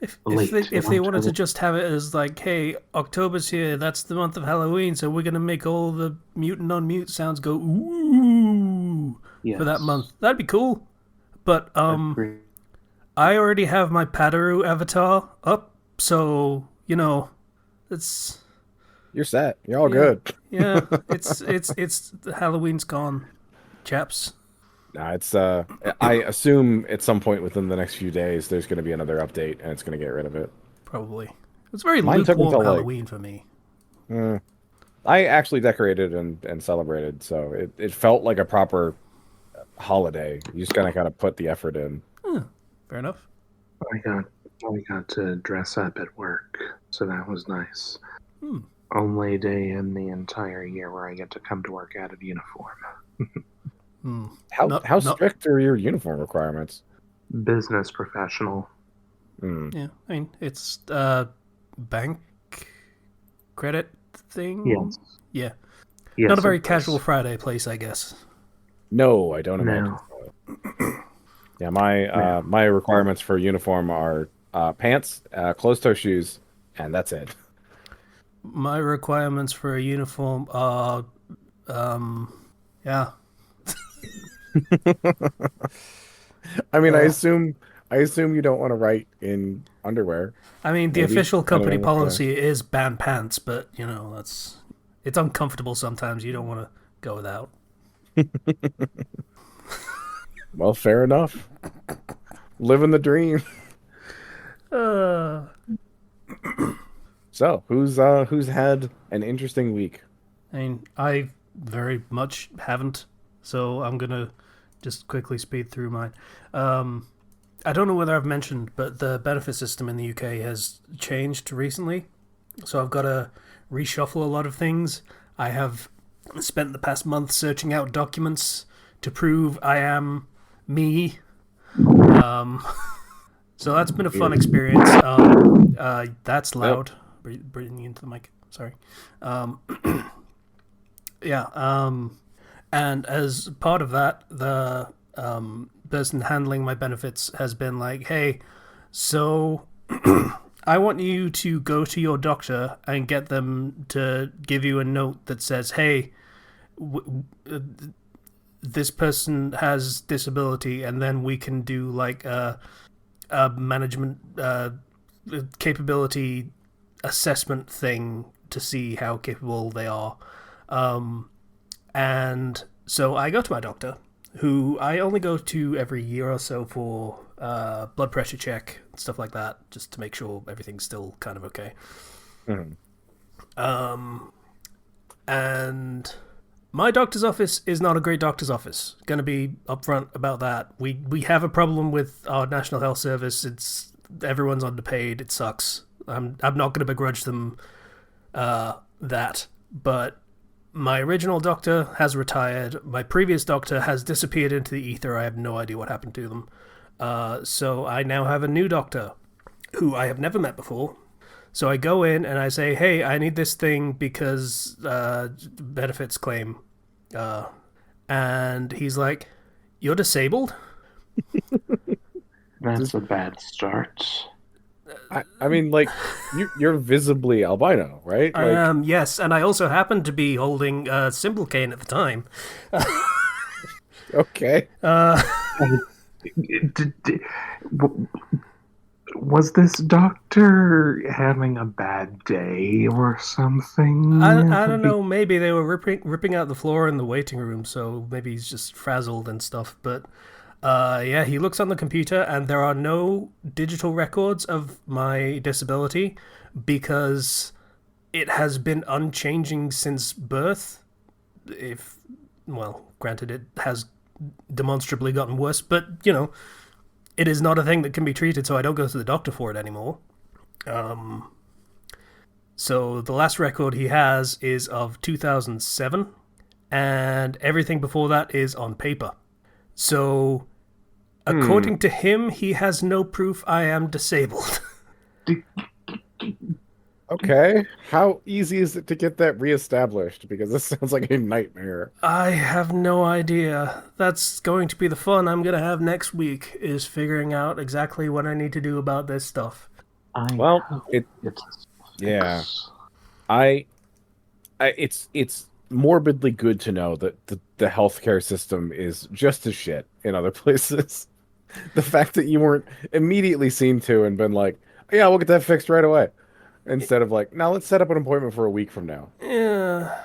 If they wanted to just have it as like, hey, October's here, that's the month of Halloween, so we're gonna make all the mutant on mute sounds go ooh for that Yes, month, that'd be cool. But agree. I already have my Padaru avatar up, so it's You're set. You're all yeah, good. yeah. It's Halloween's gone, chaps. Nah, it's I assume at some point within the next few days there's going to be another update and it's going to get rid of it. Probably. It's very Mine took lukewarm until Halloween for me. I actually decorated and celebrated, so it felt like a proper holiday. You just gotta kind of put the effort in. Fair enough. I got I got to dress up at work, so that was nice. Only day in the entire year where I get to come to work out of uniform. How strict are your uniform requirements? Business professional. Yeah, I mean it's bank credit thing. Yes. Yeah. Yes, Not a very it casual was. Friday place, I guess. No, I don't imagine No. so. Yeah, my requirements for uniform are pants, closed-toe shoes, and that's it. My requirements for a uniform are, yeah. I mean, I assume you don't want to write in underwear. I mean, the Maybe. official I don't company know what policy is ban pants, but it's uncomfortable sometimes. You don't want to go without. Well, fair enough. Living the dream. Uh, So, who's had an interesting week? I mean, I very much haven't, so I'm gonna just quickly speed through mine. I don't know whether I've mentioned, but the benefit system in the UK has changed recently, so I've got to reshuffle a lot of things. I have spent the past month searching out documents to prove I am me. So that's been a fun experience. That's loud. Breathing into the mic. Sorry. Yeah. And as part of that, the person handling my benefits has been like, "Hey, so I want you to go to your doctor and get them to give you a note that says, hey, this person has disability, and then we can do like a management capability assessment thing to see how capable they are." And so I go to my doctor, who I only go to every year or so for blood pressure check, stuff like that, just to make sure everything's still kind of okay. And my doctor's office is not a great doctor's office. Going to be upfront about that. We have a problem with our National Health Service. Everyone's underpaid. It sucks. I'm not going to begrudge them that, but my original doctor has retired. My previous doctor has disappeared into the ether. I have no idea what happened to them. So I now have a new doctor who I have never met before. So I go in and I say, hey, I need this thing because benefits claim. And he's like, you're disabled? That's a bad start. I mean, like, you're visibly albino, right? I Like, am, yes. And I also happened to be holding a symbol cane at the time. okay. Was this doctor having a bad day or something? I don't know. Maybe they were ripping out the floor in the waiting room, so maybe he's just frazzled and stuff. But yeah, he looks on the computer, and there are no digital records of my disability because it has been unchanging since birth. Well, granted, it has demonstrably gotten worse, but it is not a thing that can be treated, so I don't go to the doctor for it anymore. So the last record he has is of 2007, and everything before that is on paper. So, according to him, he has no proof I am disabled. Okay. How easy is it to get that reestablished? Because this sounds like a nightmare. I have no idea. That's going to be the fun I'm going to have next week, is figuring out exactly what I need to do about this stuff. I Well, hope it it's yeah. fixed. I it's morbidly good to know that the healthcare system is just as shit in other places. The fact that you weren't immediately seen to and been like, yeah, we'll get that fixed right away. Instead of like, now let's set up an appointment for a week from now. Yeah.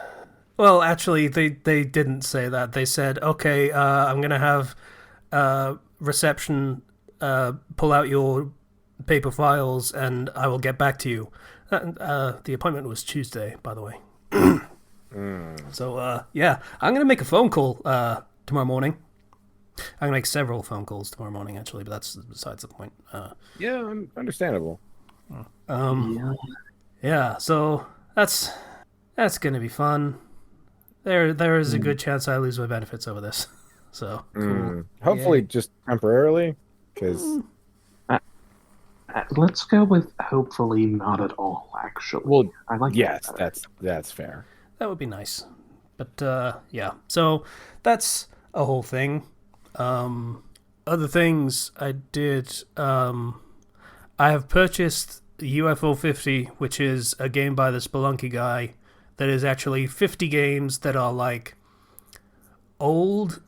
Well, actually, they didn't say that. They said, okay, I'm going to have reception pull out your paper files and I will get back to you. The appointment was Tuesday, by the way. So, yeah, I'm going to make a phone call tomorrow morning. I'm going to make several phone calls tomorrow morning, actually, but that's besides the point. Yeah, understandable. Yeah. Yeah, so that's going to be fun. There is a good chance I lose my benefits over this. So, cool. Hopefully, Yay. just temporarily, because Let's go with hopefully not at all, actually. well, I like yes, that better. that's fair. That would be nice. But yeah, so that's a whole thing. Other things I did. I have purchased UFO 50, which is a game by the Spelunky guy that is actually 50 games that are like old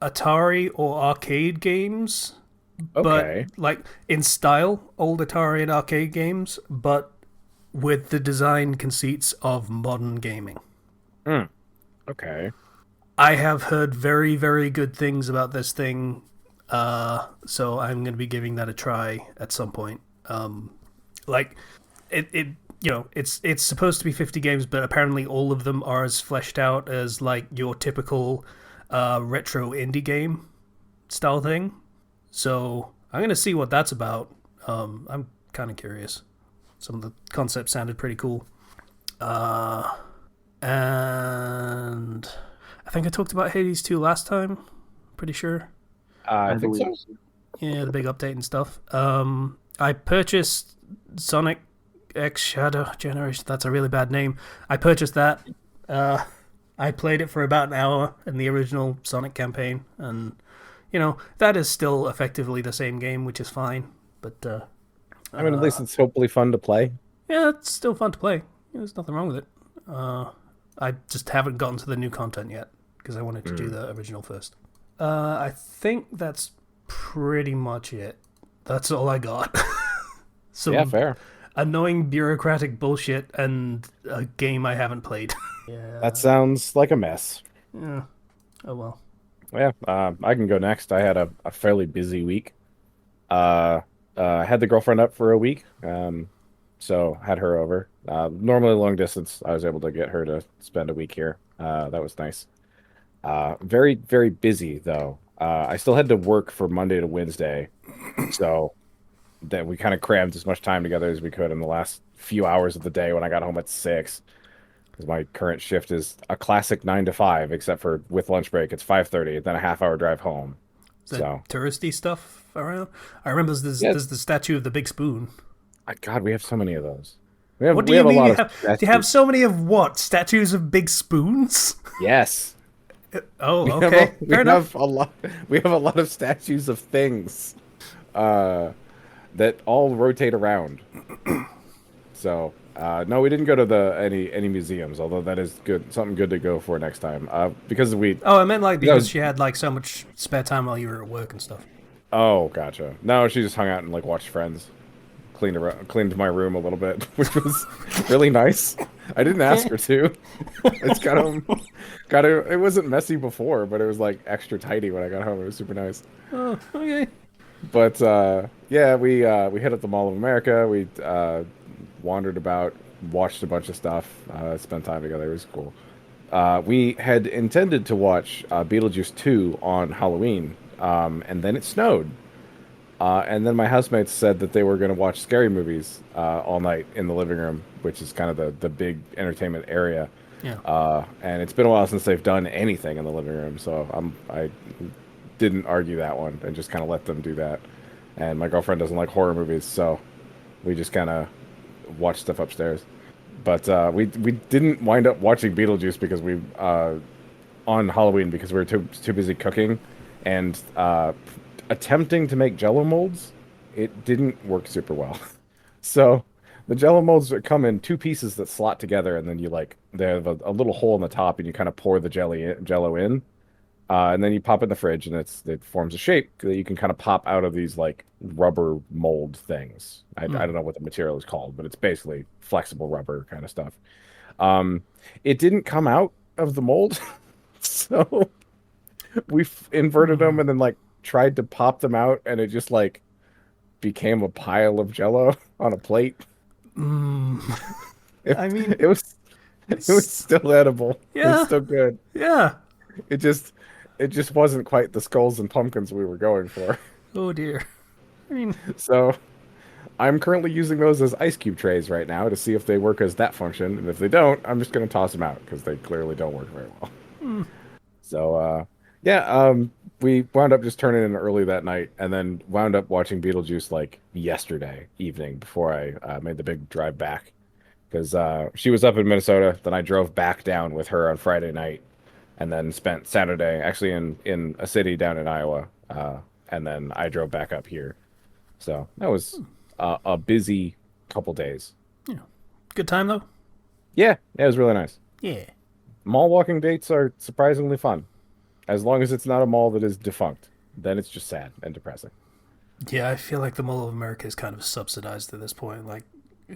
Atari or arcade games, Okay. but like in style, old Atari and arcade games, but with the design conceits of modern gaming. Okay. I have heard very, very good things about this thing, so I'm going to be giving that a try at some point. Like, it's supposed to be 50 games, but apparently all of them are as fleshed out as like your typical retro indie game style thing. So I'm going to see what that's about. I'm kind of curious. Some of the concepts sounded pretty cool. And I think I talked about Hades 2 last time. Pretty sure. I think so. believe so. Yeah, the big update and stuff. I purchased Sonic X Shadow Generation. That's a really bad name. I purchased that. I played it for about an hour in the original Sonic campaign, and that is still effectively the same game, which is fine. But I mean, at least it's hopefully fun to play. yeah, it's still fun to play. There's nothing wrong with it. I just haven't gotten to the new content yet because I wanted to do the original first. I think that's pretty much it. That's all I got. Some Yeah, fair. annoying bureaucratic bullshit and a game I haven't played. Yeah. That sounds like a mess. Yeah. Oh well. Yeah, I can go next. I had a fairly busy week. Had the girlfriend up for a week, so had her over. Normally long distance, I was able to get her to spend a week here. That was nice. Very, very busy though. I still had to work for Monday to Wednesday, so that we kind of crammed as much time together as we could in the last few hours of the day when I got home at 6. Because my current shift is a classic 9 to 5, except for with lunch break, it's 5:30, then a half-hour drive home. The So, touristy stuff around. I remember Yeah. there's the statue of the big spoon. God, we have so many of those. We have, What do we you have a mean lot you of have? Do you statues. have so many of what? Statues of big spoons? Yes. Oh, We okay. have a, Fair enough. a lot. We have a lot of statues of things, that all rotate around. So, no, we didn't go to any museums. Although that is good, something good to go for next time. Because we. Oh, I meant like That because was- she had like so much spare time while you were at work and stuff. Oh, gotcha. No, she just hung out and like watched Friends. Cleaned my room a little bit, which was really nice. I didn't ask her to. It's it wasn't messy before, but it was like extra tidy when I got home. It was super nice. Oh, okay. But yeah, we hit up the Mall of America. We wandered about, watched a bunch of stuff, spent time together. It was cool. We had intended to watch Beetlejuice 2 on Halloween, and then it snowed. And then my housemates said that they were going to watch scary movies all night in the living room, which is kind of the big entertainment area. Yeah. And it's been a while since they've done anything in the living room, so I didn't argue that one and just kind of let them do that. And my girlfriend doesn't like horror movies, so we just kind of watched stuff upstairs. But we didn't wind up watching Beetlejuice because we on Halloween because we were too busy cooking and attempting to make Jello molds. It didn't work super well. So the Jello molds come in two pieces that slot together, and then you like they have a little hole in the top, and you kind of pour the Jello in, and then you pop it in the fridge, and it forms a shape that you can kind of pop out of these like rubber mold things. I don't know what the material is called, but it's basically flexible rubber kind of stuff. It didn't come out of the mold, so we inverted them and then like tried to pop them out, and it just like became a pile of Jello on a plate. It, I mean, it was it was still edible. It was yeah, still good. yeah. It just it just wasn't quite the skulls and pumpkins we were going for. Oh dear. I mean, So I'm currently using those as ice cube trays right now to see if they work as that function. And if they don't, I'm just going to toss them out because they clearly don't work very well. So, yeah, we wound up just turning in early that night and then wound up watching Beetlejuice like yesterday evening before I made the big drive back because she was up in Minnesota. Then I drove back down with her on Friday night and then spent Saturday actually in a city down in Iowa. And then I drove back up here. So that was a busy couple days. yeah. Good time though. Yeah, it was really nice. Yeah. Mall walking dates are surprisingly fun, as long as it's not a mall that is defunct. Then it's just sad and depressing. Yeah, I feel like the Mall of America is kind of subsidized at this point. Like,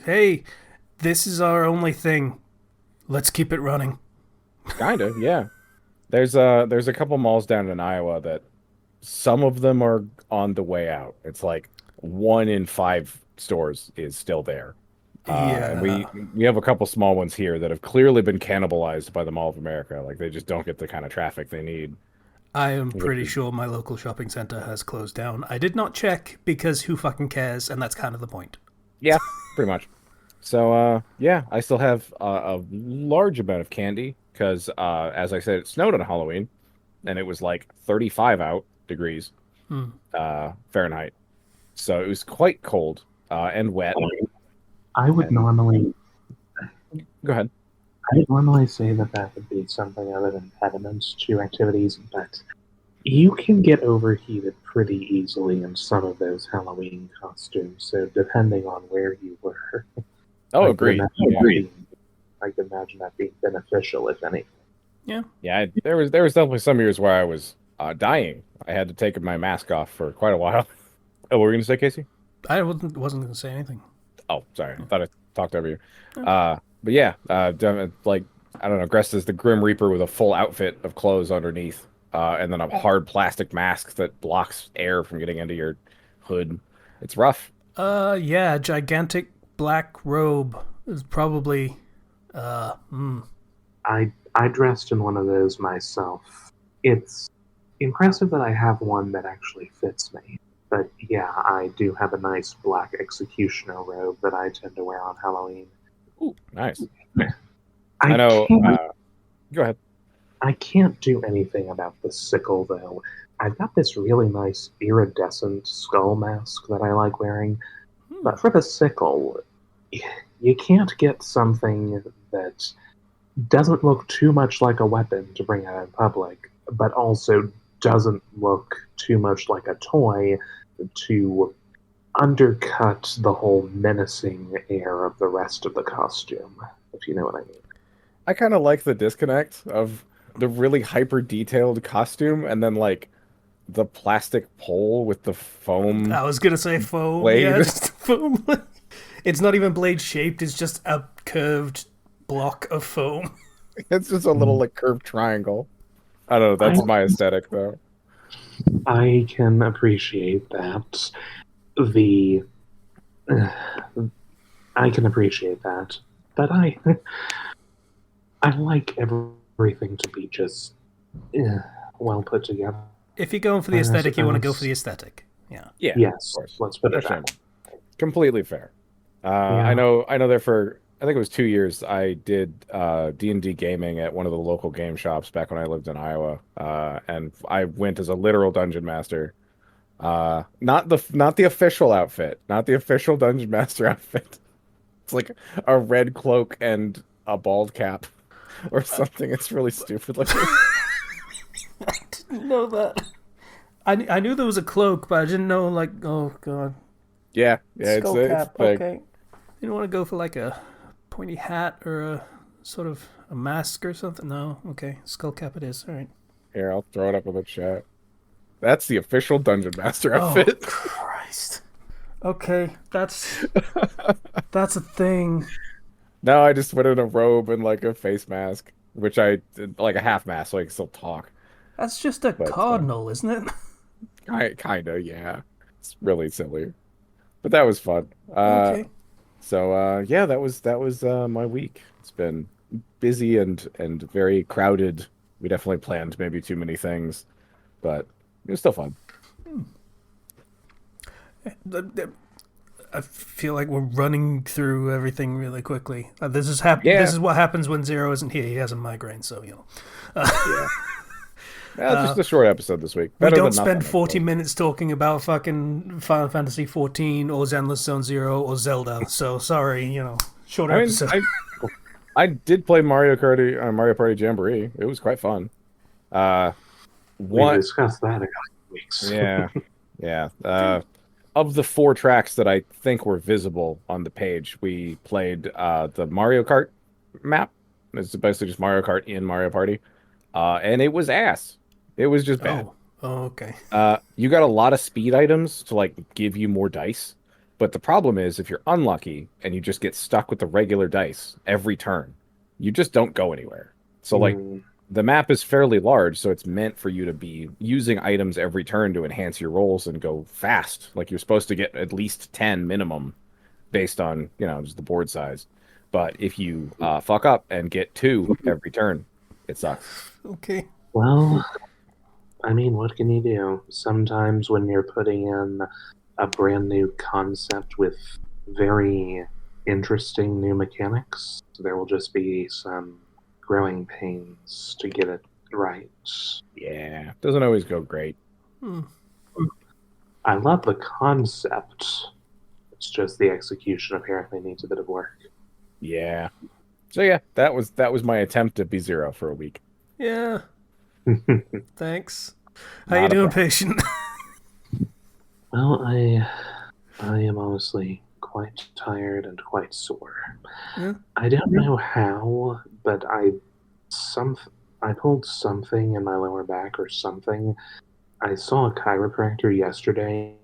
hey, this is our only thing. Let's keep it running. Kind of, yeah. There's a couple malls down in Iowa that some of them are on the way out. It's like 1 in 5 stores is still there. And Yeah. we have a couple small ones here that have clearly been cannibalized by the Mall of America. Like they just don't get the kind of traffic they need. I am Which pretty is, sure my local shopping center has closed down. I did not check because who fucking cares, and that's kind of the point. yeah, pretty much. So yeah, I still have a large amount of candy because as I said, it snowed on Halloween, and it was like 35 out degrees Fahrenheit. So it was quite cold and wet. I would And normally, go ahead. I would normally say that that would be something of an impediment to activities, but you can get overheated pretty easily in some of those Halloween costumes. So depending on where you were, Oh, I could agreed. imagine Yeah. that being, I could imagine that being beneficial, if anything. Yeah. Yeah, there was definitely some years where I was dying. I had to take my mask off for quite a while. Oh, what were you gonna say, Casey? I wasn't going to say anything. Oh, sorry. I thought I talked over you. But yeah, like I don't know, dressed as the Grim Reaper with a full outfit of clothes underneath, and then a hard plastic mask that blocks air from getting into your hood. It's rough. Yeah, gigantic black robe is probably, I dressed in one of those myself. It's impressive that I have one that actually fits me. But yeah, I do have a nice black executioner robe that I tend to wear on Halloween. Ooh, nice. I I know. can't Go ahead. I can't do anything about the sickle though. I've got this really nice iridescent skull mask that I like wearing, but for the sickle, you can't get something that doesn't look too much like a weapon to bring out in public, but also doesn't look too much like a toy to undercut the whole menacing air of the rest of the costume, if you know what I mean. I kind of like the disconnect of the really hyper detailed costume and then like the plastic pole with the foam I was going to say foam. blade. Yeah, just foam. It's not even blade shaped, it's just a curved block of foam. It's just a little like curved triangle. I don't know. That's my aesthetic though. I can appreciate that. The I can appreciate that, but I like everything to be just well put together. If you're going for the I aesthetic, you want to go suppose. for the aesthetic. Yeah. Yeah, Yes, of course. let's put it that Understandable. way. Completely fair. Yeah. I know there for I think it was 2 years I did D&D gaming at one of the local game shops back when I lived in Iowa. And I went as a literal dungeon master. Not the official outfit, not the official dungeon master outfit. It's like a red cloak and a bald cap or something. It's really stupid looking. I didn't know that. I knew there was a cloak, but I didn't know, like, oh god. Yeah, Skull it's a cap, thing. okay. You don't want to go for like a pointy hat or a sort of a mask or something? No? Okay. Skull cap it is. Alright. Here, I'll throw it up in the chat. That's the official Dungeon Master Oh, outfit. Christ. Okay, that's a thing. Now I just put in a robe and like a face mask, which I did like a half mask so I can still talk. That's just a But cardinal, isn't it? kind of, yeah. It's really silly, but that was fun. Okay. Yeah, that was my week. It's been busy and very crowded. We definitely planned maybe too many things, but it was still fun. I feel like we're running through everything really quickly. This is Yeah, this is what happens when Zero isn't here. He has a migraine, so you know. yeah. Just a short episode this week. We Better don't than nothing, spend I 40 suppose. minutes talking about fucking Final Fantasy 14 or Zenless Zone Zero or Zelda. So sorry, shorter I mean, episode. I did play Mario Party Jamboree. It was quite fun. Uh, We one, discussed that a couple weeks. yeah, yeah. Of the 4 tracks that I think were visible on the page, we played the Mario Kart map. It's basically just Mario Kart in Mario Party, and it was ass. It was just bad. Oh, okay. You got a lot of speed items to like give you more dice, but the problem is if you're unlucky and you just get stuck with the regular dice every turn, you just don't go anywhere. So like Mm, the map is fairly large, so it's meant for you to be using items every turn to enhance your rolls and go fast. Like you're supposed to get at least 10 minimum based on, just the board size. But if you fuck up and get 2 every turn, it sucks. Okay. well, I mean, what can you do? Sometimes when you're putting in a brand new concept with very interesting new mechanics, there will just be some growing pains to get it right. Yeah, doesn't always go great. Hmm. I love the concept. It's just the execution apparently needs a bit of work. Yeah. So yeah, that was my attempt to be zero for a week. Yeah. Thanks. How you Not a doing, problem. patient? Well, I am honestly quite tired and quite sore. Yeah. I don't know how, but I pulled something in my lower back or something. I saw a chiropractor yesterday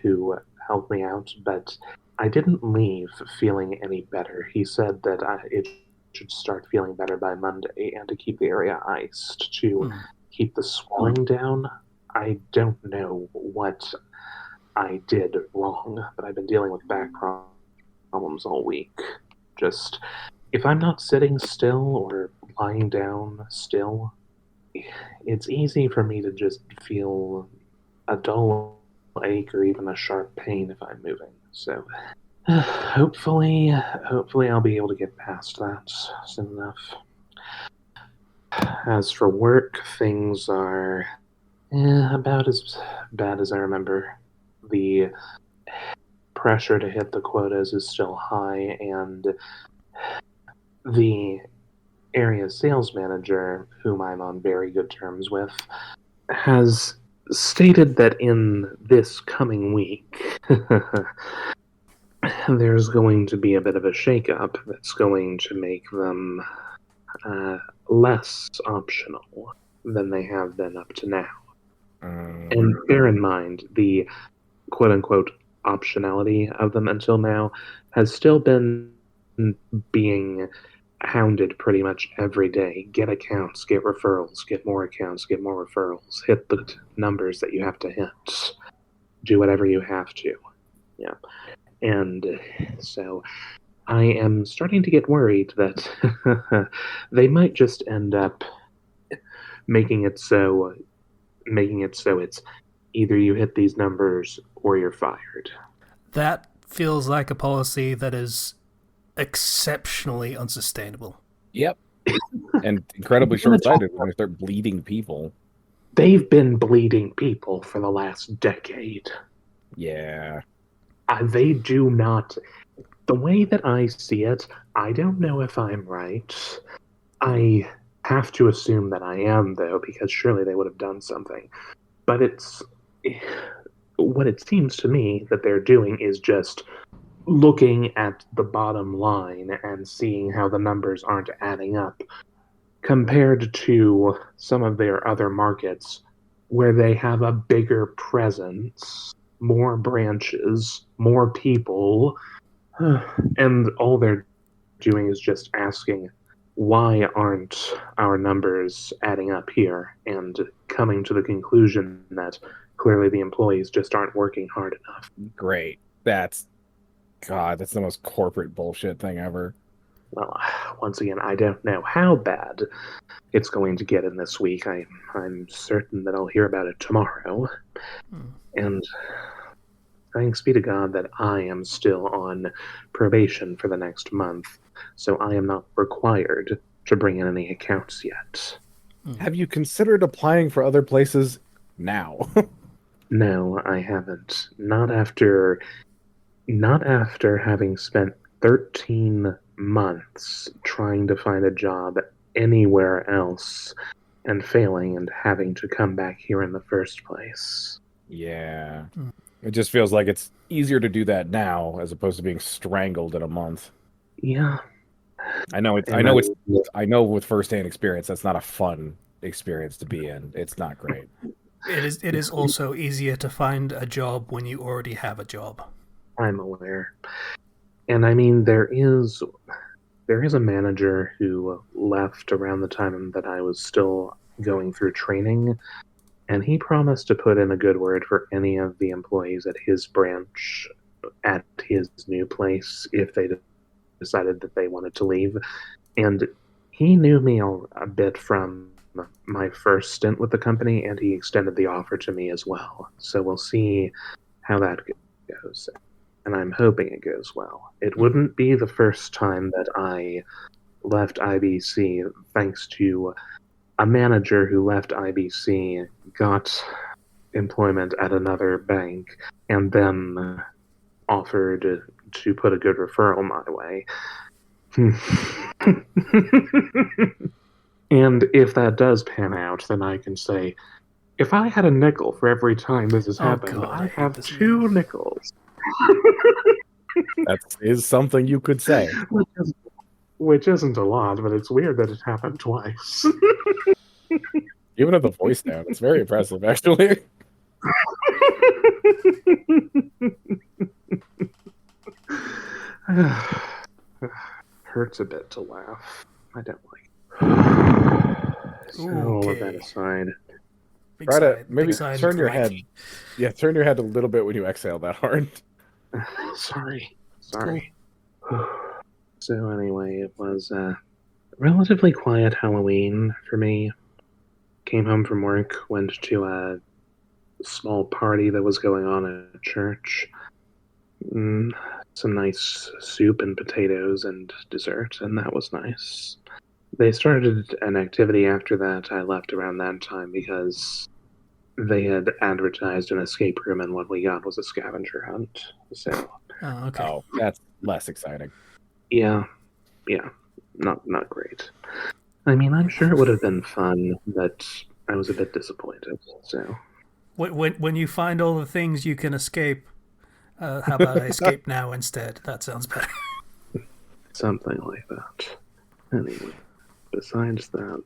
who helped me out, but I didn't leave feeling any better. He said that it should start feeling better by Monday and to keep the area iced to Hmm. keep the swelling down. I don't know what I did wrong, but I've been dealing with back problems all week. Just if I'm not sitting still or lying down still, it's easy for me to just feel a dull ache or even a sharp pain if I'm moving. So hopefully I'll be able to get past that soon enough. As for work, things are about as bad as I remember. The pressure to hit the quotas is still high, and the area sales manager, whom I'm on very good terms with, has stated that in this coming week, there's going to be a bit of a shakeup that's going to make them less optional than they have been up to now. And bear in mind, the quote unquote optionality of them until now has still been being hounded pretty much every day. Get accounts, get referrals, get more accounts, get more referrals, hit the numbers that you have to hit, do whatever you have to. Yeah. And so I am starting to get worried that they might just end up making it so it's either you hit these numbers or you're fired. That feels like a policy that is exceptionally unsustainable. Yep. And incredibly short-sighted when they start bleeding people. They've been bleeding people for the last decade. Yeah. They do not. The way that I see it, I don't know if I'm right. I have to assume that I am, though, because surely they would have done something. But it's what it seems to me that they're doing is just looking at the bottom line and seeing how the numbers aren't adding up compared to some of their other markets where they have a bigger presence, more branches, more people, and all they're doing is just asking, why aren't our numbers adding up here? And coming to the conclusion that clearly the employees just aren't working hard enough. Great. God, that's the most corporate bullshit thing ever. Well, once again, I don't know how bad it's going to get in this week. I'm certain that I'll hear about it tomorrow. And thanks be to God that I am still on probation for the next month, so I am not required to bring in any accounts yet. Have you considered applying for other places now? No, I haven't. Not after having spent 13 months trying to find a job anywhere else and failing and having to come back here in the first place. Yeah. It just feels like it's easier to do that now as opposed to being strangled in a month. Yeah. I know with firsthand experience that's not a fun experience to be in. It's not great. It is also easier to find a job when you already have a job. I'm aware. And I mean there is a manager who left around the time that I was still going through training, and he promised to put in a good word for any of the employees at his branch at his new place if they decided that they wanted to leave. And he knew me a bit from my first stint with the company, and he extended the offer to me as well. So we'll see how that goes. And I'm hoping it goes well. It wouldn't be the first time that I left IBC thanks to a manager who left IBC, got employment at another bank, and then offered to put a good referral my way. And if that does pan out, then I can say, if I had a nickel for every time this has happened, God, I have this 2 nickels. That is something you could say. Which isn't a lot, but it's weird that it happened twice. Even with the voice down, it's very impressive, actually. Hurts a bit to laugh. I don't like it. So all of that aside. Try to maybe turn your head. Yeah, turn your head a little bit when you exhale that hard. Sorry. So anyway, it was a relatively quiet Halloween for me. Came home from work, went to a small party that was going on at church. Some nice soup and potatoes and dessert, and that was nice. They started an activity after that. I left around that time because they had advertised an escape room, and what we got was a scavenger hunt. So, okay. Oh, that's less exciting. Yeah, not great. I mean, I'm sure it would have been fun, but I was a bit disappointed. So, when you find all the things you can escape, how about I escape now instead? That sounds better. Something like that. Anyway, besides that,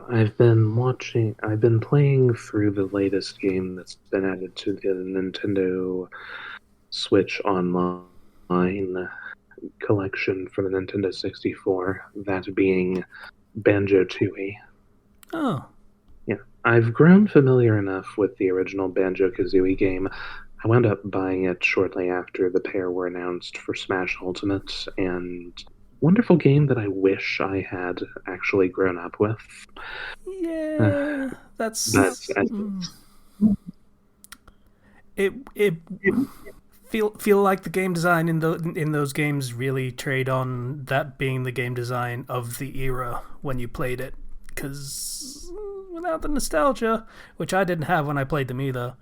I've been playing through the latest game that's been added to the Nintendo Switch Online collection for the Nintendo 64, that being Banjo-Tooie. Oh. Yeah, I've grown familiar enough with the original Banjo-Kazooie game. I wound up buying it shortly after the pair were announced for Smash Ultimate, and wonderful game that I wish I had actually grown up with. Yeah, that's it feel like the game design in those games really trade on that being the game design of the era when you played it, because without the nostalgia, which I didn't have when I played them either,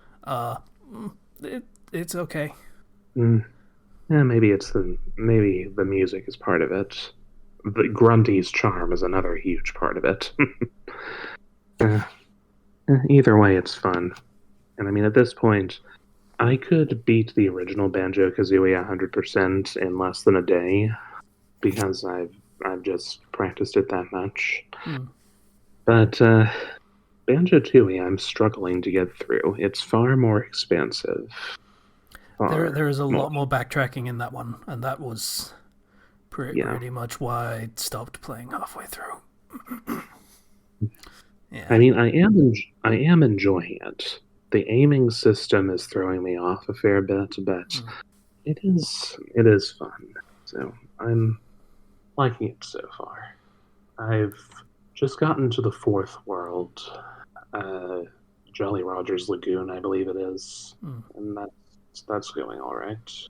it's okay. maybe maybe the music is part of it. The Grundy's charm is another huge part of it. uh, Either way, it's fun. And I mean, at this point, I could beat the original Banjo Kazooie 100% in less than a day because I've just practiced it that much. But Banjo Tooie, I'm struggling to get through. It's far more expansive. There is a lot more backtracking in that one, and that was pretty much why I stopped playing halfway through. Yeah. I mean, I am enjoying it. The aiming system is throwing me off a fair bit, but it is fun. So I'm liking it so far. I've just gotten to the fourth world, Jolly Roger's Lagoon, I believe it is, and that's going all right.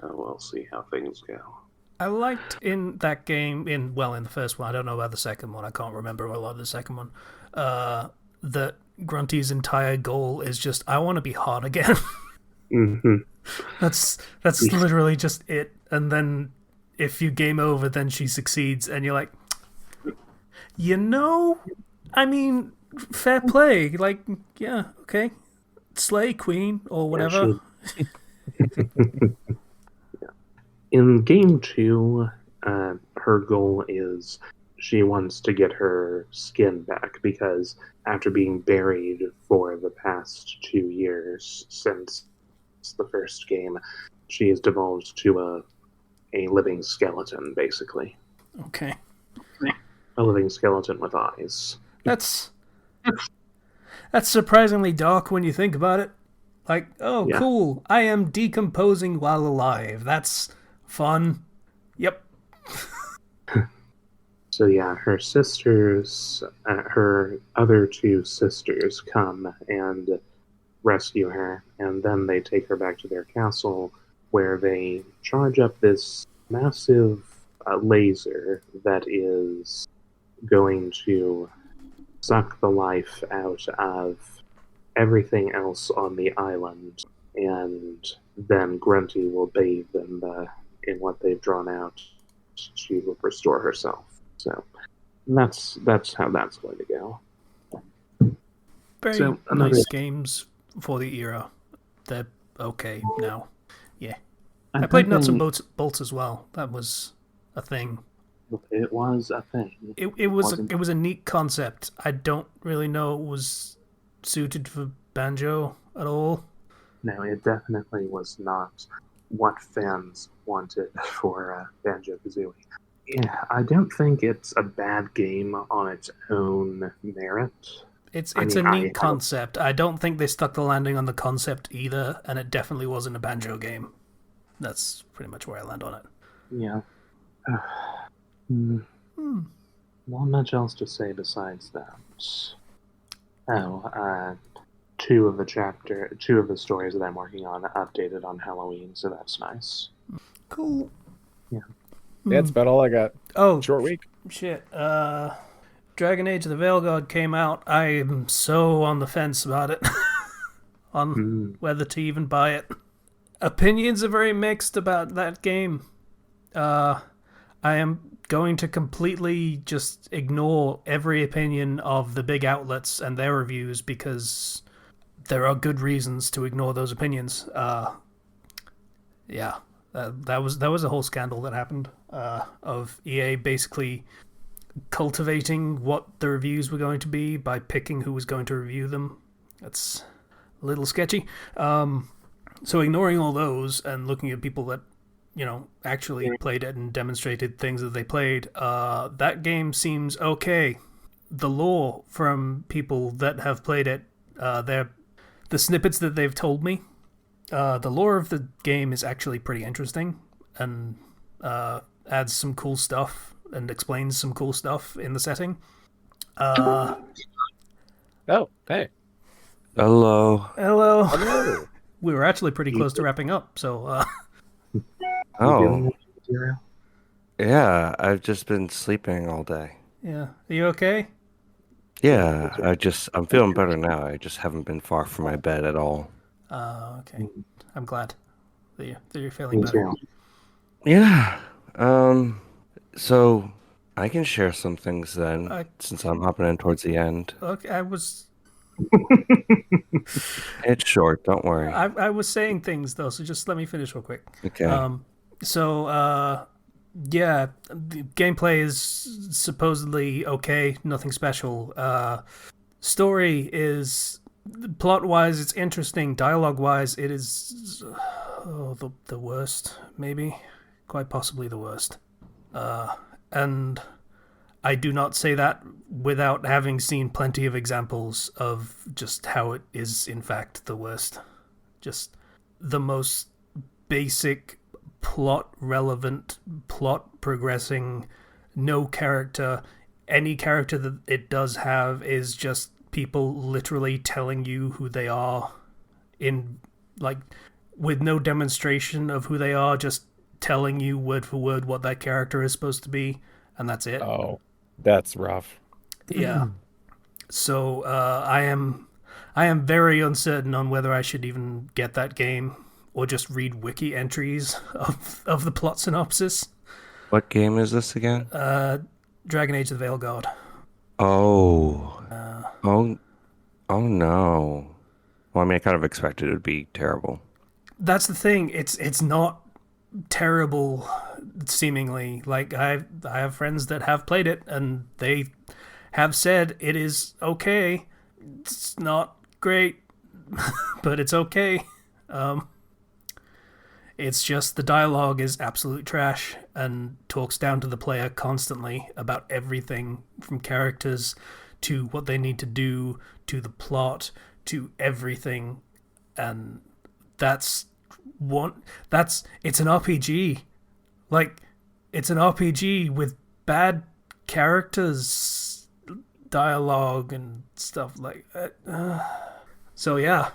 We'll see how things go. I liked in that game, in the first one, I don't know about the second one, I can't remember a lot of the second one, that Grunty's entire goal is just, I want to be hot again. Mm-hmm. That's literally just it. And then if you game over, then she succeeds, and you're like, I mean, fair play. Like, yeah, okay. Slay Queen, or whatever. In game 2, her goal is she wants to get her skin back because after being buried for the past 2 years since the first game, she has devolved to a living skeleton, basically. Okay. A living skeleton with eyes. That's surprisingly dark when you think about it. Like, cool, I am decomposing while alive. That's fun. Yep. So yeah, her sisters, her other 2 sisters come and rescue her, and then they take her back to their castle where they charge up this massive laser that is going to suck the life out of everything else on the island, and then Grunty will bathe in what they've drawn out to restore herself. So that's how that's going to go. Very nice games for the era. They're okay now. Yeah. I played Nuts and Bolts as well. That was a thing. It was a thing. It was a neat concept. I don't really know it was suited for Banjo at all. No, it definitely was not what fans wanted for Banjo-Kazooie. Yeah, I don't think it's a bad game on its own merit. It's a neat concept. I don't think they stuck the landing on the concept either, and it definitely wasn't a Banjo game. That's pretty much where I land on it. Yeah. Not much else to say besides that. Two of the stories that I'm working on updated on Halloween, so that's nice. Cool. Yeah. Yeah, that's about all I got. Oh, short week. Shit. Dragon Age of the Veil God came out. I'm so on the fence about it. On whether to even buy it. Opinions are very mixed about that game. I am going to completely just ignore every opinion of the big outlets and their reviews because there are good reasons to ignore those opinions. Yeah, that was a whole scandal that happened of EA basically cultivating what the reviews were going to be by picking who was going to review them. That's a little sketchy. So ignoring all those and looking at people that actually played it and demonstrated things that they played, that game seems okay. The lore from people that have played it, the snippets that they've told me, the lore of the game is actually pretty interesting and adds some cool stuff and explains some cool stuff in the setting. Oh, hey. Hello. We were actually pretty close to wrapping up, so... Oh. Yeah, I've just been sleeping all day. Yeah. Are you okay? Yeah, I'm feeling better now. I just haven't been far from my bed at all. Okay. I'm glad. that you're feeling Me better. too. Yeah. So I can share some things then, I- since I'm hopping in towards the end. Okay, It's short, don't worry. I was saying things though, so just let me finish real quick. Okay. Yeah, the gameplay is supposedly okay, nothing special. Story is plot wise, it's interesting. Dialogue wise, it is the worst, maybe, quite possibly the worst. And I do not say that without having seen plenty of examples of just how it is in fact the worst. Just the most basic plot relevant, plot progressing, no character. Any character that it does have is just people literally telling you who they are in like with no demonstration of who they are, just telling you word for word what that character is supposed to be, and that's it. Oh, that's rough. Yeah. So I am very uncertain on whether I should even get that game or just read wiki entries of the plot synopsis. What game is this again? Dragon Age: The Veil Guard. Oh. Oh no. Well, I mean, I kind of expected it would be terrible. That's the thing. It's not terrible, seemingly. Like I have friends that have played it and they have said it is okay. It's not great, but it's okay. It's just the dialogue is absolute trash and talks down to the player constantly about everything from characters to what they need to do to the plot to everything, and it's an RPG. Like, it's an RPG with bad characters, dialogue, and stuff like that. So yeah,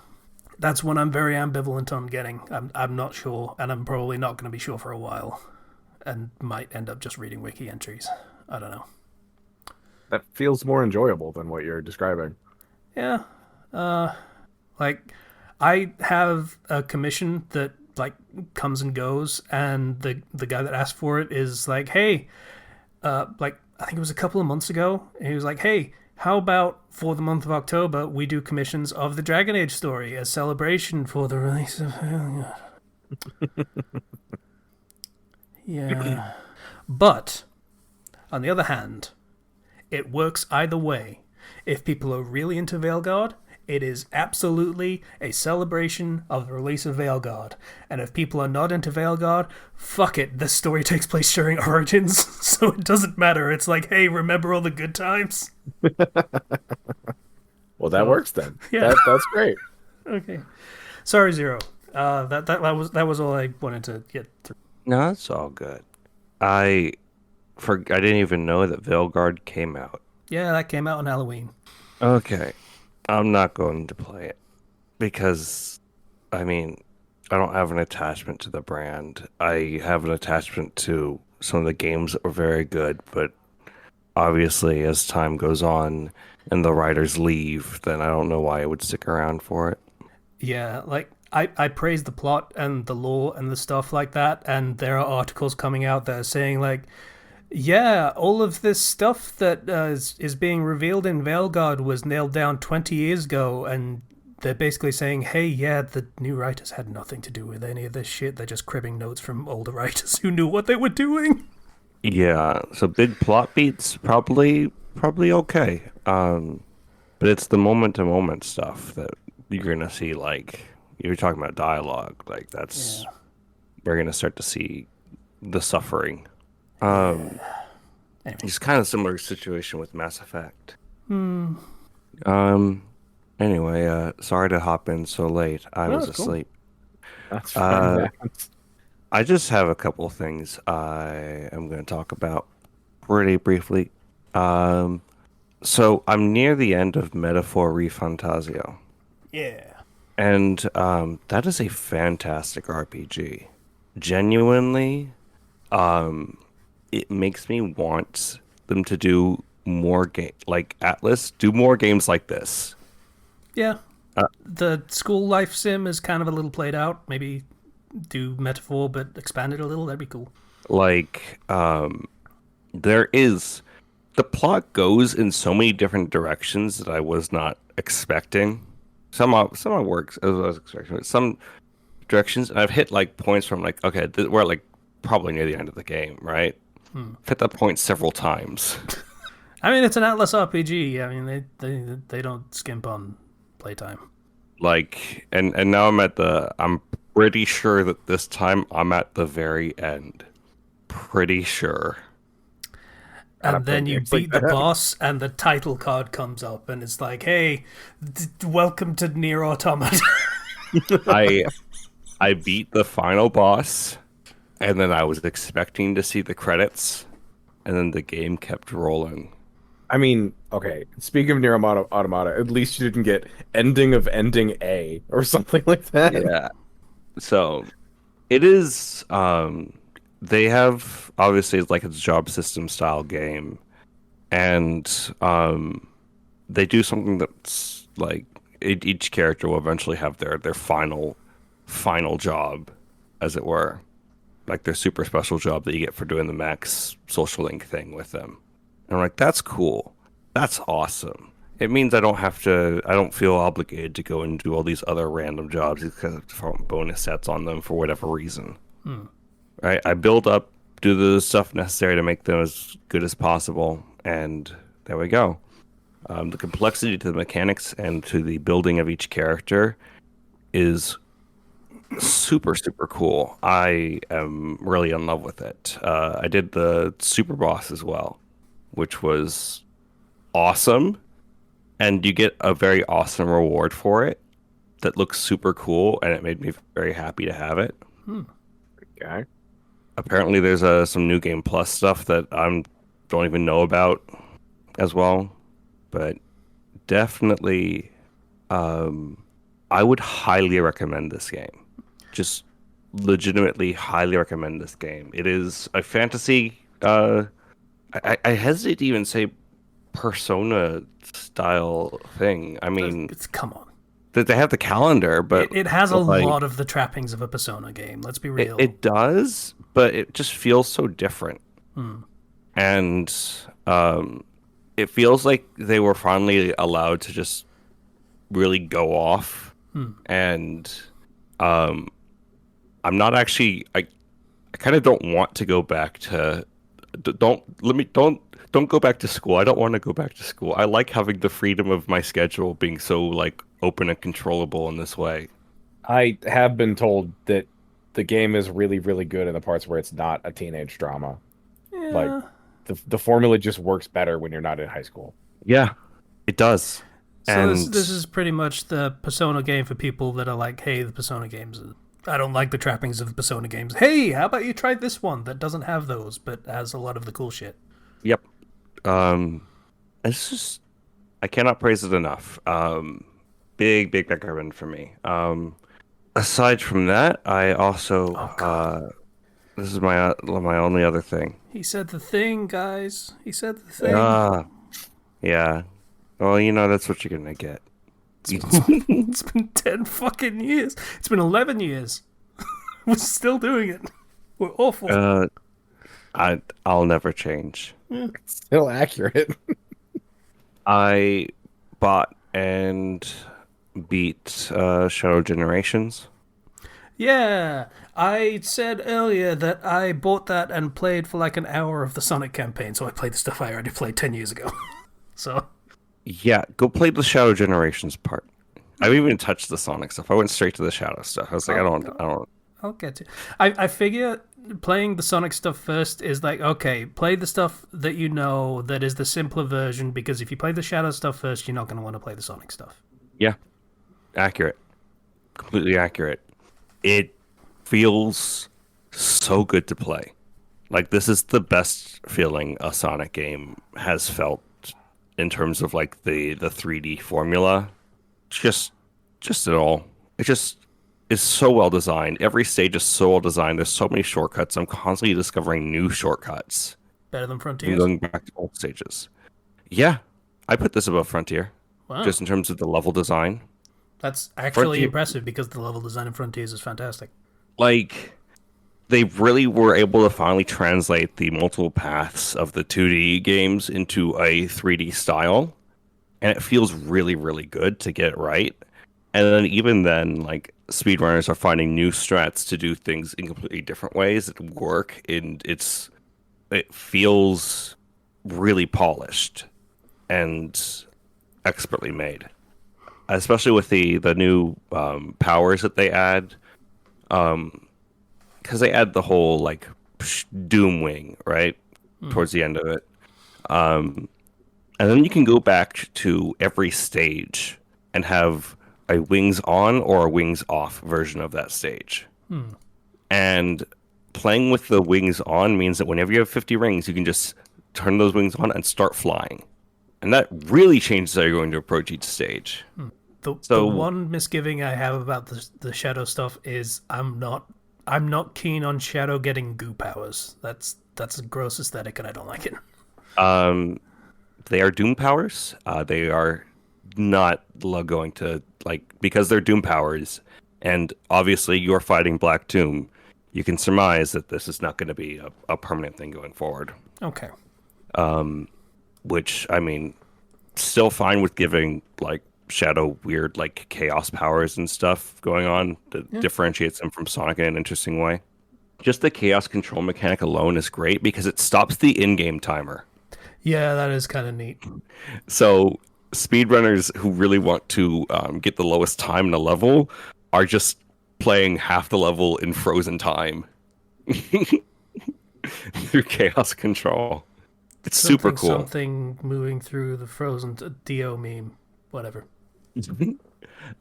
that's one I'm very ambivalent on getting. I'm not sure, and I'm probably not going to be sure for a while, and might end up just reading wiki entries. I don't know. That feels more enjoyable than what you're describing. Yeah, like I have a commission that like comes and goes, and the guy that asked for it is like, hey, like I think it was a couple of months ago, and he was like, hey, how about for the month of October we do commissions of the Dragon Age story as celebration for the release of yeah. But on the other hand, it works either way. If people are really into Veilguard, it is absolutely a celebration of the release of Veilguard. And if people are not into Veilguard, fuck it, this story takes place during Origins, so it doesn't matter. It's like, hey, remember all the good times? Well, that works then. Yeah. That's great. Okay. Sorry, Zero. That was all I wanted to get through. No, it's all good. I didn't even know that Veilguard came out. Yeah, that came out on Halloween. Okay. I'm not going to play it because, I mean, I don't have an attachment to the brand. I have an attachment to some of the games that were very good, but obviously as time goes on and the writers leave, then I don't know why I would stick around for it. Yeah, like I praise the plot and the lore and the stuff like that, and there are articles coming out that are saying like, yeah, all of this stuff that is being revealed in Veilguard was nailed down 20 years ago, and they're basically saying, hey, yeah, the new writers had nothing to do with any of this shit. They're just cribbing notes from older writers who knew what they were doing. Yeah, so big plot beats probably okay. But it's the moment to moment stuff that you're gonna see. Like you're talking about dialogue, like that's we're gonna start to see the suffering. Anyway. It's kind of similar situation with Mass Effect. Hmm. Anyway, sorry to hop in so late. I was that's cool. asleep. That's fine. I just have a couple of things I am going to talk about pretty briefly. So I'm near the end of Metaphor Refantasio. Yeah. And that is a fantastic RPG. Genuinely, it makes me want them to do more like Atlas, do more games like this. Yeah. The school life sim is kind of a little played out. Maybe do metaphor but expand it a little, that'd be cool. Like, there is the plot goes in so many different directions that I was not expecting. Some works as I was expecting, but some directions, and I've hit like points from like, okay, we're like probably near the end of the game, right? I've hit that point several times. I mean, it's an Atlas RPG. I mean, they don't skimp on playtime. Like, and now I'm pretty sure that this time I'm at the very end. Pretty sure. And then you beat the boss, and the title card comes up, and it's like, "Hey, welcome to Nier Automata." I beat the final boss, and then I was expecting to see the credits, and then the game kept rolling. I mean, okay, speaking of Nier Automata, at least you didn't get ending of ending A or something like that. Yeah. So, it is, they have, obviously, it's like a job system style game, and they do something that's like, each character will eventually have their final job, as it were. Like their super special job that you get for doing the max social link thing with them. And I'm like, that's cool. That's awesome. It means I don't feel obligated to go and do all these other random jobs because of bonus sets on them for whatever reason. Right? I build up, do the stuff necessary to make them as good as possible, and there we go. The complexity to the mechanics and to the building of each character is super, super cool. I am really in love with it. I did the super boss as well, which was awesome, and you get a very awesome reward for it that looks super cool, and it made me very happy to have it. Okay. Apparently there's some new game plus stuff that I don't even know about as well, but definitely I would highly recommend this game. Just legitimately highly recommend this game. It is a fantasy, I hesitate to even say Persona style thing. I mean, Come on. they have the calendar, but It has a like, lot of the trappings of a Persona game. Let's be real. it does, but it just feels so different. And it feels like they were finally allowed to just really go off. And I'm not actually, I kind of don't want to go back to, don't go back to school. I don't want to go back to school. I like having the freedom of my schedule being so like open and controllable in this way. I have been told that the game is really, really good in the parts where it's not a teenage drama. Yeah. Like, the formula just works better when you're not in high school. Yeah, it does. So And this is pretty much the Persona game for people that are like, hey, the Persona games, I don't like the trappings of the Persona games. Hey, how about you try this one that doesn't have those, but has a lot of the cool shit? Yep. It's just, I cannot praise it enough. Big recommend for me. Aside from that, I also, this is my only other thing. He said the thing, guys. He said the thing. Yeah. Well, that's what you're gonna get. It's been 10 fucking years. It's been 11 years. We're still doing it. We're awful. I'll never change. Still accurate. I bought and beat Shadow Generations. Yeah, I said earlier that I bought that and played for like an hour of the Sonic campaign, so I played the stuff I already played 10 years ago. So... Yeah, go play the Shadow Generations part. I haven't even touched the Sonic stuff. I went straight to the Shadow stuff. I was like, I don't. I'll get to. I figure playing the Sonic stuff first is like, okay, play the stuff that you know that is the simpler version, because if you play the Shadow stuff first, you're not going to want to play the Sonic stuff. Yeah, accurate, completely accurate. It feels so good to play. Like, this is the best feeling a Sonic game has felt. In terms of like the 3D formula, just it all. It just is so well designed. Every stage is so well designed. There's so many shortcuts. I'm constantly discovering new shortcuts. Better than And Frontiers? going back to old stages. Yeah, I put this above Frontier. Wow. Just in terms of the level design. That's actually Frontier- impressive, because the level design in Frontiers is fantastic. like they really were able to finally translate the multiple paths of the 2D games into a 3D style, and it feels really, really good to get it right. And then even then, like speedrunners are finding new strats to do things in completely different ways that work, and it feels really polished and expertly made, especially with the new powers that they add. Because they add the whole like doom wing right towards the end of it, and then you can go back to every stage and have a wings on or a wings off version of that stage. And playing with the wings on means that whenever you have 50 rings, you can just turn those wings on and start flying. And that really changes how you're going to approach each stage. The one misgiving I have about the Shadow stuff is I'm not keen on Shadow getting goo powers. That's a gross aesthetic, and I don't like it. They are Doom powers. They are not going to because they're Doom powers, and obviously you're fighting Black Doom. You can surmise that this is not going to be a permanent thing going forward. Okay. Which I mean, still fine with giving like Shadow weird like chaos powers and stuff going on that differentiates them from Sonic in an interesting way. Just the chaos control mechanic alone is great because it stops the in-game timer. Yeah, that is kind of neat. So speedrunners who really want to get the lowest time in a level are just playing half the level in frozen time through chaos control. It's super cool. Something moving through the frozen Dio meme, whatever.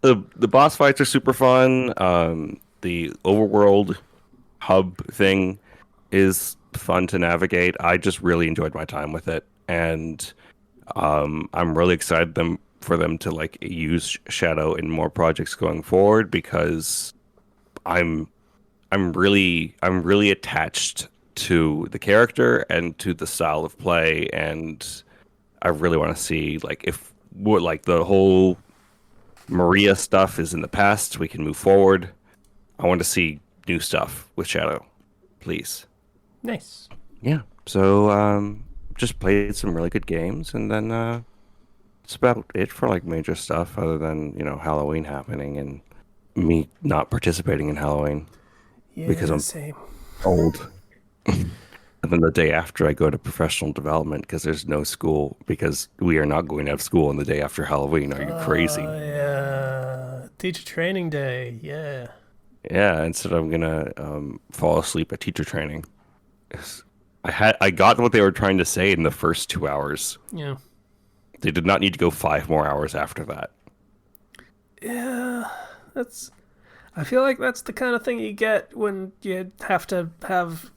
The boss fights are super fun. The overworld hub thing is fun to navigate. I just really enjoyed my time with it, and I'm really excited for them to like use Shadow in more projects going forward because I'm really attached to the character and to the style of play, and I really want to see like if what like the whole Maria stuff is in the past, we can move forward. I want to see new stuff with Shadow, please. Nice. Yeah. So just played some really good games, and then that's about it for like major stuff, other than Halloween happening and me not participating in Halloween because I'm same. old. And then the day after, I go to professional development because there's no school, because we are not going to have school on the day after Halloween. Are you crazy? Yeah. Teacher training day. Yeah. Yeah. Instead, I'm gonna fall asleep at teacher training. I got what they were trying to say in the first 2 hours. Yeah. They did not need to go 5 more hours after that. Yeah. I feel like that's the kind of thing you get when you have to have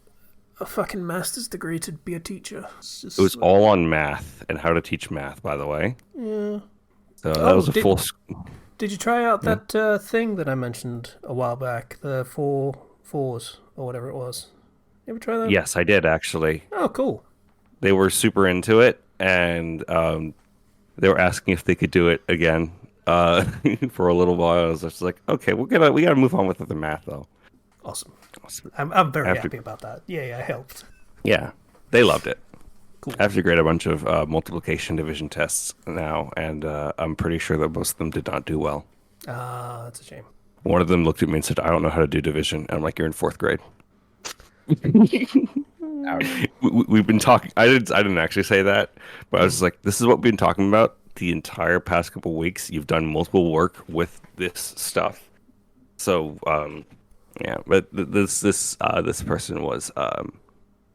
a fucking master's degree to be a teacher. It was all on math and how to teach math, by the way. Yeah. So that was a full... Did you try out that thing that I mentioned a while back? The 4 4s or whatever it was. You ever try that? Yes, I did, actually. Oh, cool. They were super into it, and they were asking if they could do it again for a little while. I was just like, okay, we gotta move on with the math, though. Awesome. I'm very happy about that. Yeah, I helped. Yeah, they loved it. Cool. I have to grade a bunch of multiplication division tests now, and I'm pretty sure that most of them did not do well. That's a shame. One of them looked at me and said, I don't know how to do division. And I'm like, you're in 4th grade. We've been talking. I didn't actually say that, but I was just like, this is what we've been talking about the entire past couple weeks. You've done multiple work with this stuff. So, yeah, but this person was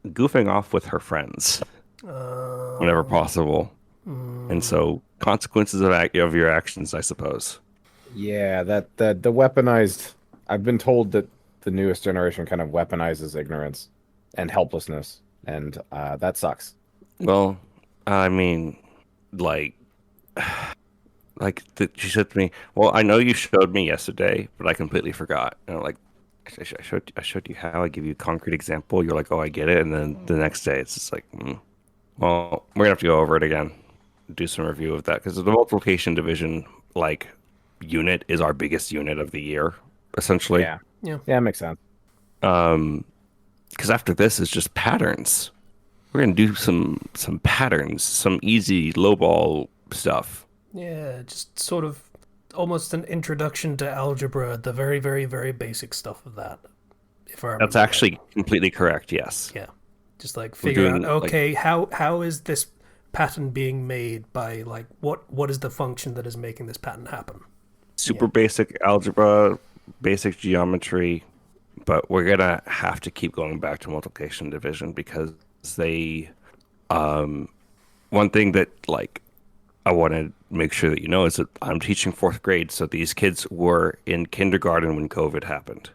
goofing off with her friends whenever possible, and so consequences of your actions, I suppose. Yeah, the weaponized. I've been told that the newest generation kind of weaponizes ignorance and helplessness, and that sucks. Well, I mean, she said to me, "Well, I know you showed me yesterday, but I completely forgot." And I'm like, I showed you how. I give you a concrete example. You're like, oh, I get it. And then the next day, it's just like, well, we're gonna have to go over it again, do some review of that, because the multiplication division unit is our biggest unit of the year, essentially. Yeah, it makes sense. Because after this is just patterns. We're gonna do some patterns, some easy lowball stuff. Yeah, just sort of almost an introduction to algebra, the very, very, very basic stuff of that. If I remember That's actually completely correct. Yes. right. Yeah, just like We're figure out, doing okay, how is this pattern being made by like what is the function that is making this pattern happen? super basic algebra, basic geometry, but we're gonna have to keep going back to multiplication and division because they one thing that like I want to make sure that you know is that I'm teaching fourth grade, so these kids were in kindergarten when COVID happened.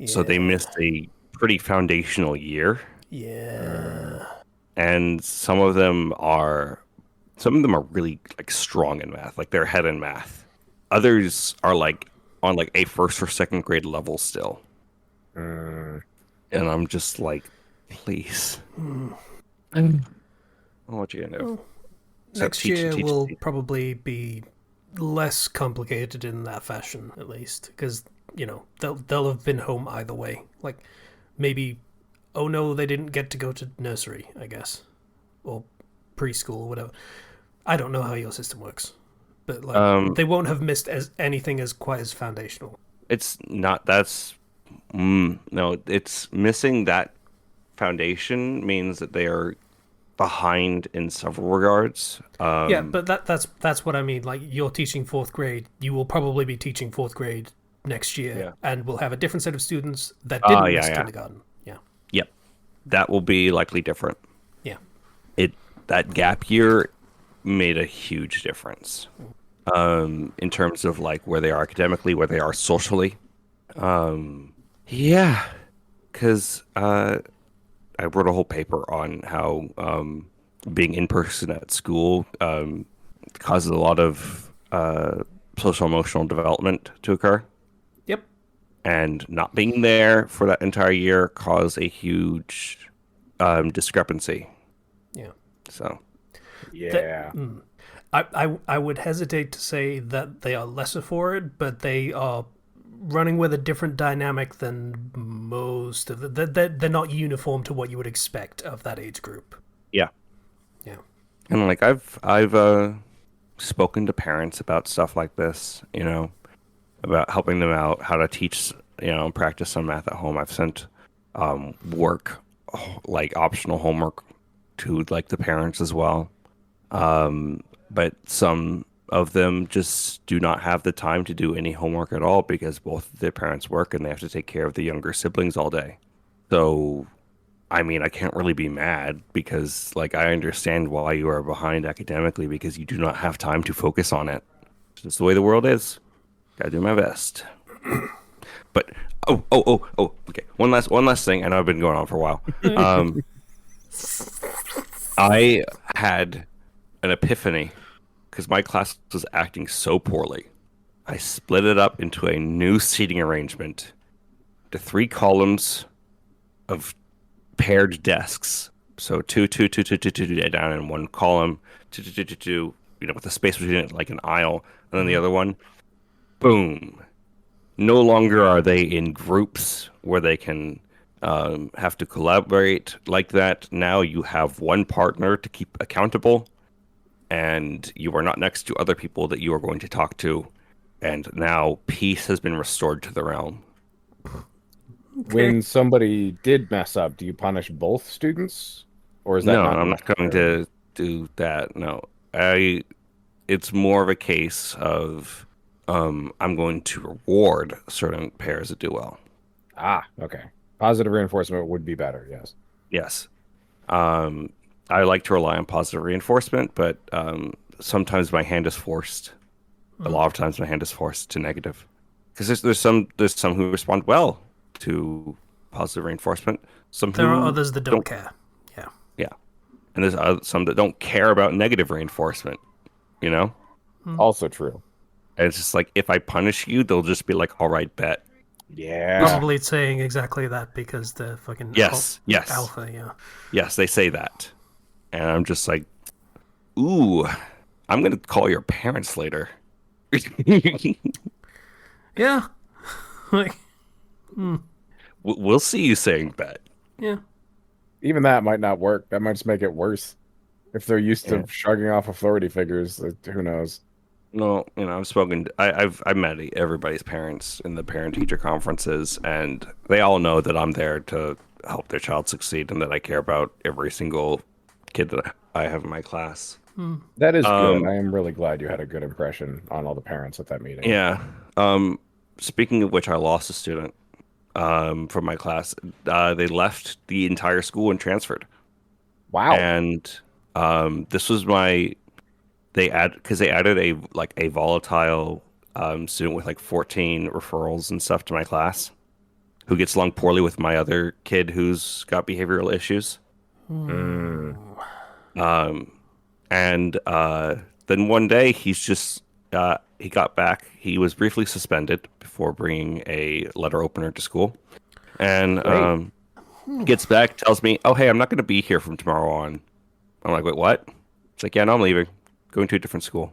So they Yeah, missed a pretty foundational year, yeah, and some of them are really like strong in math, like they're ahead in math. Others are like on like a first or second grade level still, Mm, and I'm just like, please, Hmm. what you gonna do? Well, So next year teach. will probably be less complicated in that fashion, at least, because they'll have been home either way. Like maybe, oh no, they didn't get to go to nursery, I guess, or preschool or whatever. I don't know how your system works, but like Um, they won't have missed as anything as quite as foundational. it's not. No, it's missing that foundation means that they are behind in several regards. Yeah, but that's what I mean. Like you're teaching fourth grade, you will probably be teaching fourth grade next year, Yeah. and we'll have a different set of students that didn't Yeah, miss yeah. kindergarten. Yeah, Yep. That will be likely different. yeah, It that gap year made a huge difference. In terms of like where they are academically, where they are socially. Yeah, because I wrote a whole paper on how being in person at school causes a lot of social emotional development to occur, yep. and not being there for that entire year caused a huge discrepancy. Yeah. So yeah. I would hesitate to say that they are lesser for it, but they are running with a different dynamic than most of the. They're not uniform to what you would expect of that age group. yeah, Yeah. and like I've spoken to parents about stuff like this, about helping them out, how to teach, practice some math at home. I've sent work, like optional homework, to like the parents as well. But some of them just do not have the time to do any homework at all because both of their parents work and they have to take care of the younger siblings all day. So, I mean, I can't really be mad because, like, I understand why you are behind academically because you do not have time to focus on it. It's just the way the world is. Gotta do my best. But okay. One last thing. I know I've been going on for a while. I had an epiphany because my class was acting so poorly. I split it up into a new seating arrangement to 3 columns of paired desks. So two down in one column, two, with a space between it like an aisle, and then the other one. Boom. No longer are they in groups where they can have to collaborate like that. Now you have one partner to keep accountable, and you are not next to other people that you are going to talk to. And now peace has been restored to the realm. When somebody did mess up, do you punish both students, or is that No, not I'm not going necessary? to do that. No, it's more of a case of I'm going to reward certain pairs that do well. Ah, okay. Positive reinforcement would be better. Yes. Yes. I like to rely on positive reinforcement, but sometimes my hand is forced. A lot of times my hand is forced to negative. Because there's some who respond well to positive reinforcement. Some There are who others that don't care. Yeah. yeah, and there's some that don't care about negative reinforcement. You know, Also true. and it's just like if I punish you, they'll just be like, "All right, bet." Yeah. Probably saying exactly that because they're fucking Yes, yes, alpha. Yeah. yes. They say that, and I'm just like, "Ooh, I'm gonna call your parents later." Yeah. Like, We'll see you saying bet. Yeah. Even that might not work. That might just make it worse. If they're used to shrugging off authority figures, who knows? No, I've spoken. I've met everybody's parents in the parent-teacher conferences, and they all know that I'm there to help their child succeed, and that I care about every single kid that I have in my class. That is good. I am really glad you had a good impression on all the parents at that meeting. Yeah. Speaking of which, I lost a student from my class. They left the entire school and transferred. Wow. And this was they added a volatile student with like 14 referrals and stuff to my class, who gets along poorly with my other kid who's got behavioral issues. And then one day he got back. He was briefly suspended before bringing a letter opener to school, and gets back, tells me, "Oh, hey, I'm not going to be here from tomorrow on." I'm like, "Wait, what?" It's like, "Yeah, no, I'm leaving, going to a different school."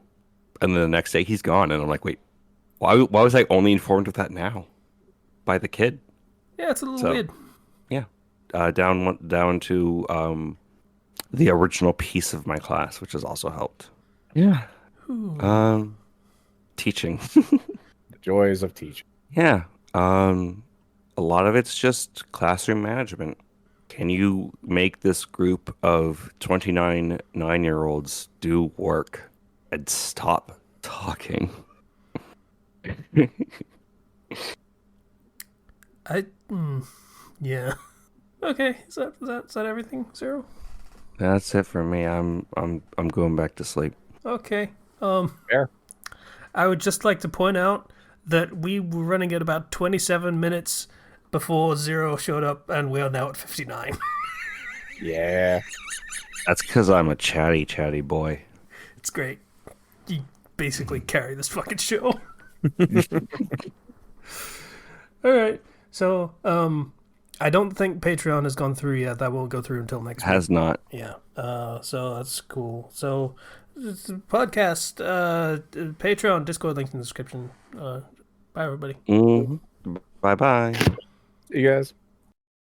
And then the next day he's gone, and I'm like, "Wait, why was I only informed of that now by the kid?" Yeah, it's a little weird. Yeah, down to the original piece of my class, which has also helped. Yeah. Teaching. The joys of teaching. Yeah. A lot of it's just classroom management. Can you make this group of 29 9-year-olds do work and stop talking? Yeah. Okay, is that everything, Zero? That's it for me. I'm going back to sleep. Okay. Fair. I would just like to point out that we were running at about 27 minutes before Zero showed up, and we are now at 59. Yeah. That's because I'm a chatty boy. It's great. You basically carry this fucking show. All right. So, I don't think Patreon has gone through yet. That won't go through until next week. Has not. Yeah. So that's cool. So, podcast, Patreon, Discord, links in the description. Bye, everybody. Bye-bye. You guys.